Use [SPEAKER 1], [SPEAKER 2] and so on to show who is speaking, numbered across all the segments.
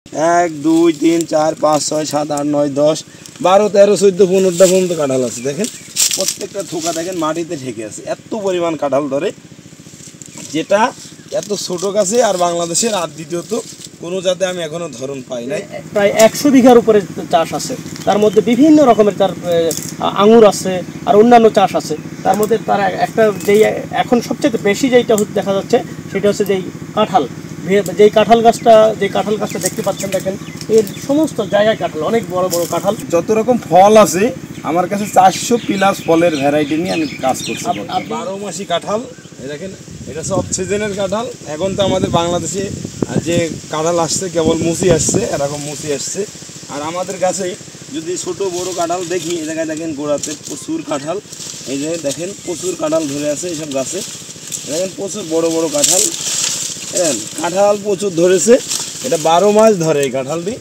[SPEAKER 1] 1 2 3 4 5 6 7 8 9 10 12 13 14 15টা পর্যন্ত কাঁঠাল আছে। দেখেন প্রত্যেকটা থোকা দেখেন মাটিতে ঠেকে আছে, এত পরিমাণ কাঁঠাল ধরে, যেটা এত ছোট গাছে আর বাংলাদেশের আর দ্বিতীয়ত কোনো জাতে আমি এখনো ধরন পাই নাই।
[SPEAKER 2] প্রায় 100 বিঘার উপরে চাষ আছে, তার মধ্যে বিভিন্ন রকমের তার আঙুর আছে আর অন্যান্য চাষ আছে। তার মধ্যে তার একটা যেই এখন সবচেয়ে বেশি যেটা দেখা যাচ্ছে সেটা হচ্ছে যেই কাঁঠাল, যেই কাঁঠাল গাছটা দেখতে পাচ্ছেন, দেখেন এর সমস্ত জায়গায় কাঁঠাল, অনেক বড় বড় কাঁঠাল।
[SPEAKER 1] যত রকম ফল আছে আমার কাছে 400 প্লাস ফলের ভ্যারাইটি নিয়ে আমি কাজ করছি। আর 12 মাসি কাঁঠাল, দেখেন এটা সব সিজনের কাঁঠাল। এখন তো আমাদের বাংলাদেশে যে কাঁঠাল আসছে কেবল মুচি আসছে, এরকম মুচি আসছে। আর আমাদের কাছে যদি ছোট বড় কাঁঠাল দেখি, এই জায়গায় দেখেন গোড়াতে প্রচুর কাঁঠাল, এই যে দেখেন প্রচুর কাঁঠাল ধরে আছে এইসব গাছে, দেখেন প্রচুর বড় বড় কাঁঠাল, কাঁঠাল প্রচুর ধরেছে। এটা 12 মাস ধরে এই কাঁঠালটি।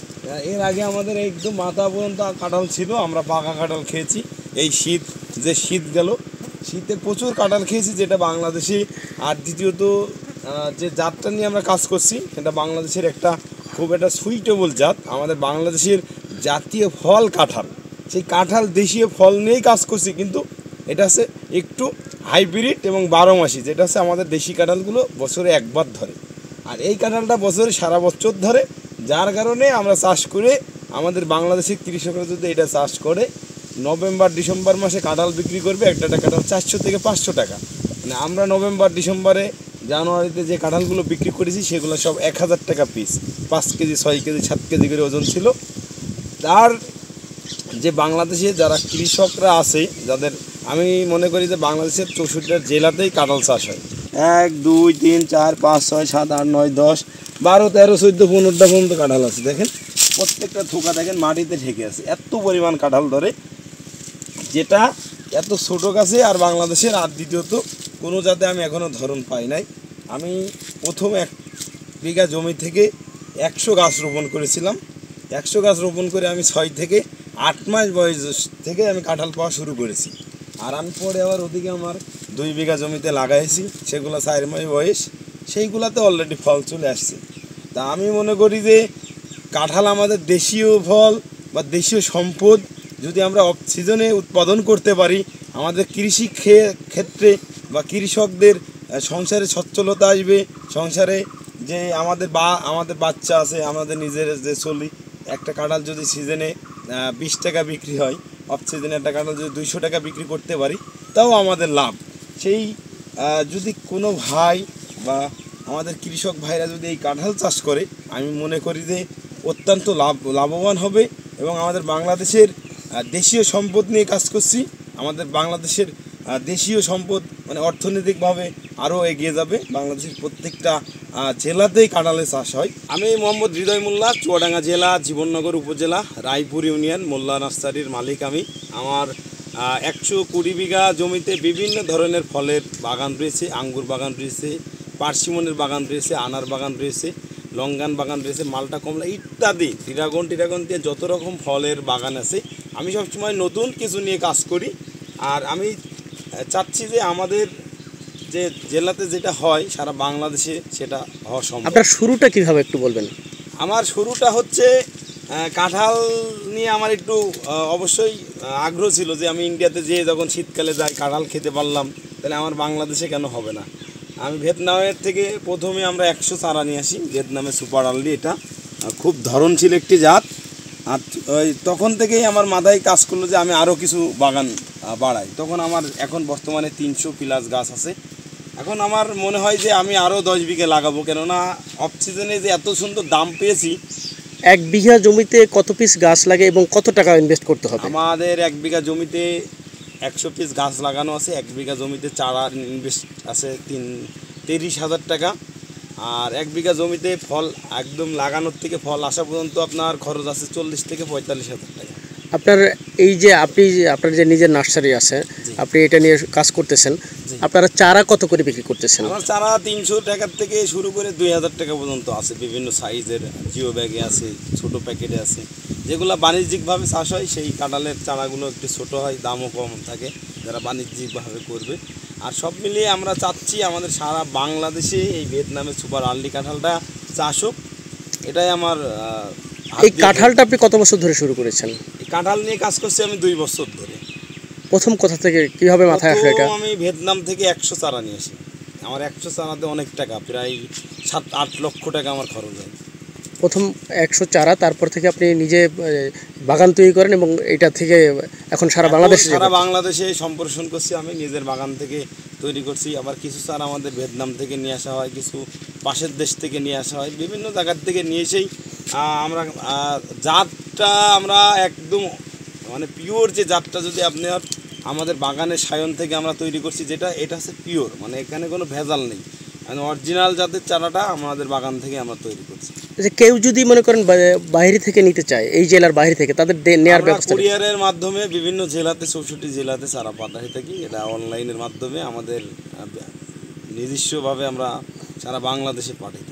[SPEAKER 1] এর আগে আমাদের একদম মাথা পর্যন্ত কাঁঠাল ছিল, আমরা পাকা কাঁঠাল খেয়েছি। এই শীত গেল, শীতে প্রচুর কাঁঠাল খেয়েছি, যেটা বাংলাদেশি। আর দ্বিতীয়ত যে জাতটা নিয়ে আমরা কাজ করছি সেটা বাংলাদেশের খুব একটা সুইটেবল জাত। আমাদের বাংলাদেশের জাতীয় ফল কাঁঠাল, সেই কাঁঠাল দেশীয় ফল নিয়েই কাজ করছি, কিন্তু এটা হচ্ছে একটু হাইব্রিড এবং 12 মাসি, যেটা হচ্ছে আমাদের দেশি কাঁঠালগুলো বছরে একবার ধরে। আর এই কাঁঠালটা বছরে সারা বছর ধরে, যার কারণে আমরা চাষ করে আমাদের বাংলাদেশের কৃষকরা যদি এটা চাষ করে নভেম্বর ডিসেম্বর মাসে কাঁঠাল বিক্রি করবে, একটা কাঁঠাল 400 থেকে 500 টাকা। মানে আমরা নভেম্বর ডিসেম্বরে জানুয়ারিতে যে কাঁঠালগুলো বিক্রি করেছি সেগুলো সব 1000 টাকা পিস, 5 কেজি 6 কেজি 7 কেজি করে ওজন ছিল। তার যে বাংলাদেশে যারা কৃষকরা আছে, যাদের আমি মনে করি যে বাংলাদেশের 64টা জেলাতেই কাঁঠাল চাষ হয়। 1 2 3 4 5 6 7 8 9 10 12 13 14 15টা পর্যন্ত কাঁঠাল আছে। দেখেন প্রত্যেকটা থোকা দেখেন মাটিতে ঠেকে আছে, এত পরিমাণ কাঁঠাল ধরে, যেটা এত ছোট গাছে আর বাংলাদেশের আর দ্বিতীয়ত কোনো জাতে আমি এখনো ধরন পাই নাই। আমি প্রথম 1 বিঘা জমি থেকে 100 গাছ রোপণ করেছিলাম। 100 গাছ রোপণ করে আমি 6 থেকে 8 মাস বয়স থেকে আমি কাঁঠাল পাওয়া শুরু করেছি। আর আমি পরে আবার ওদিকে আমার 2 বিঘা জমিতে লাগাইছি, সেগুলো 4 মাস বয়স, সেইগুলাতে অলরেডি ফল চলে আসছে। তা আমি মনে করি যে কাঁঠাল আমাদের দেশীয় ফল বা দেশীয় সম্পদ, যদি আমরা অফ সিজনে উৎপাদন করতে পারি, আমাদের কৃষি ক্ষেত্রে বা কৃষকদের সংসারে সচ্ছলতা আসবে। সংসারে যে আমাদের বাচ্চা আছে, আমাদের নিজের যে চলি, একটা কাঁঠাল যদি সিজনে 20 টাকা বিক্রি হয়, অফ সিজনে একটা কাঁঠাল যদি 200 টাকা বিক্রি করতে পারি, তাও আমাদের লাভ। সেই যদি কোনো ভাই বা আমাদের কৃষক ভাইরা যদি এই কাঁঠাল চাষ করে, আমি মনে করি যে অত্যন্ত লাভবান হবে। এবং আমাদের বাংলাদেশের দেশীয় সম্পদ নিয়ে কাজ করছি, আমাদের বাংলাদেশের দেশীয় সম্পদ মানে অর্থনৈতিকভাবে আরও এগিয়ে যাবে। বাংলাদেশের প্রত্যেকটা জেলাতেই কাঁঠালের চাষ হয়। আমি মোহাম্মদ হৃদয় মোল্লা, চুয়াডাঙ্গা জেলা, জীবননগর উপজেলা, রায়পুর ইউনিয়ন, মোল্লা নার্সারির মালিক আমি। আমার 120 বিঘা জমিতে বিভিন্ন ধরনের ফলের বাগান রয়েছে, আঙ্গুর বাগান রয়েছে, পার্সিমনের বাগান রয়েছে, আনার বাগান রয়েছে, লঙ্গান বাগান রয়েছে, মাল্টা কমলা ইত্যাদি, ড্রাগন দিয়ে যত রকম ফলের বাগান আছে। আমি সবসময় নতুন কিছু নিয়ে কাজ করি। আর আমি চাচ্ছি যে আমাদের যে জেলাতে যেটা হয় সারা বাংলাদেশে সেটা হওয়া সম্ভব।
[SPEAKER 2] আপনার শুরুটা কীভাবে একটু বলবেন?
[SPEAKER 1] আমার শুরুটা হচ্ছে কাঁঠাল নিয়ে আমার একটু অবশ্যই আগ্রহ ছিল যে আমি ইন্ডিয়াতে যেয়ে যখন শীতকালে যাই কাঁঠাল খেতে পারলাম, তাহলে আমার বাংলাদেশে কেন হবে না। আমি ভিয়েতনামের থেকে প্রথমে আমরা 100 চারা নিয়ে আসি, ভিয়েতনামে সুপার আর্লি, এটা খুব ধরনশীল একটি জাত। আর তখন থেকেই আমার মাথায় কাজ করলো যে আমি আরও কিছু বাগান বাড়াই। তখন আমার এখন বর্তমানে 300 প্লাস গাছ আছে। এখন আমার মনে হয় যে আমি আরও 10 বিঘা লাগাবো, কেননা অফ সিজনে যে এত সুন্দর দাম পেয়েছি।
[SPEAKER 2] 1 বিঘা জমিতে কত পিস গাছ লাগে এবং কত টাকা ইনভেস্ট করতে হবে?
[SPEAKER 1] আমাদের 1 বিঘা জমিতে 100 পিস গাছ লাগানো আছে। 1 বিঘা জমিতে চারা ইনভেস্ট আছে 30,000 টাকা। আর 1 বিঘা জমিতে ফল একদম লাগানোর থেকে ফল আসা পর্যন্ত আপনার খরচ আছে 40 থেকে 45,000 টাকা।
[SPEAKER 2] আপনার এই যে আপনার যে নিজের নার্সারি আছে, আপনি এটা নিয়ে কাজ করতেছেন, আপনারা চারা কত করে বিক্রি করতেছেন?
[SPEAKER 1] আমার চারা 300 টাকার থেকে শুরু করে 2000 টাকা পর্যন্ত আছে। বিভিন্ন সাইজের জিও ব্যাগে আছে, ছোট প্যাকেটে আছে। যেগুলো বাণিজ্যিকভাবে চাষ হয় সেই কাঁঠালের চারাগুলো একটু ছোট হয়, দামও কম থাকে যারা বাণিজ্যিকভাবে করবে। আর সব মিলিয়ে আমরা চাচ্ছি আমাদের সারা বাংলাদেশে এই ভিয়েতনামের সুপার আর্লি কাঁঠালটা চাষ হোক। এটাই আমার
[SPEAKER 3] এই কাঁঠালটা আপনি কত বছর ধরে শুরু করেছেন?
[SPEAKER 1] কাঁঠাল নিয়ে কাজ করছি আমি 2 বছর ধরে।
[SPEAKER 3] প্রথম কোথা থেকে কিভাবে মাথায় আসলো এটা?
[SPEAKER 1] আমি ভিয়েতনাম থেকে 100 চারা নিয়ে আসি। আমার 100 চারাতে অনেক টাকা, প্রায় 7-8 লক্ষ টাকা আমার খরচ হয়।
[SPEAKER 3] প্রথম 100 চারা, তারপর থেকে আপনি নিজে বাগান তৈরি করেন এবং এটা থেকে এখন সারা
[SPEAKER 1] বাংলাদেশে সম্প্রসারণ করছি। আমি নিজের বাগান থেকে তৈরি করছি। আবার কিছু চারা আমাদের ভিয়েতনাম থেকে নিয়ে আসা হয়, কিছু পাশের দেশ থেকে নিয়ে আসা হয়, বিভিন্ন জায়গার থেকে নিয়ে এসেই আমরা জাতটা আমরা একদম মানে পিওর যে জাতটা, যদি আপনার আমাদের বাগানের সায়ন থেকে আমরা তৈরি করছি, এটা হচ্ছে পিওর, মানে এখানে কোনো ভেজাল নেই, মানে অরিজিনাল জাতের চারাটা আমাদের বাগান থেকে আমরা তৈরি করছি।
[SPEAKER 3] যে কেউ যদি মনে করেন বাইরে থেকে নিতে চায়, এই জেলার বাইরে থেকে, তাদের নেওয়ার ব্যবস্থা
[SPEAKER 1] কুরিয়ারের মাধ্যমে বিভিন্ন জেলাতে, 64 জেলাতে চারা পাঠাই থাকি। এটা অনলাইনের মাধ্যমে আমাদের নিজস্বভাবে আমরা সারা বাংলাদেশে পাঠাই থাকি।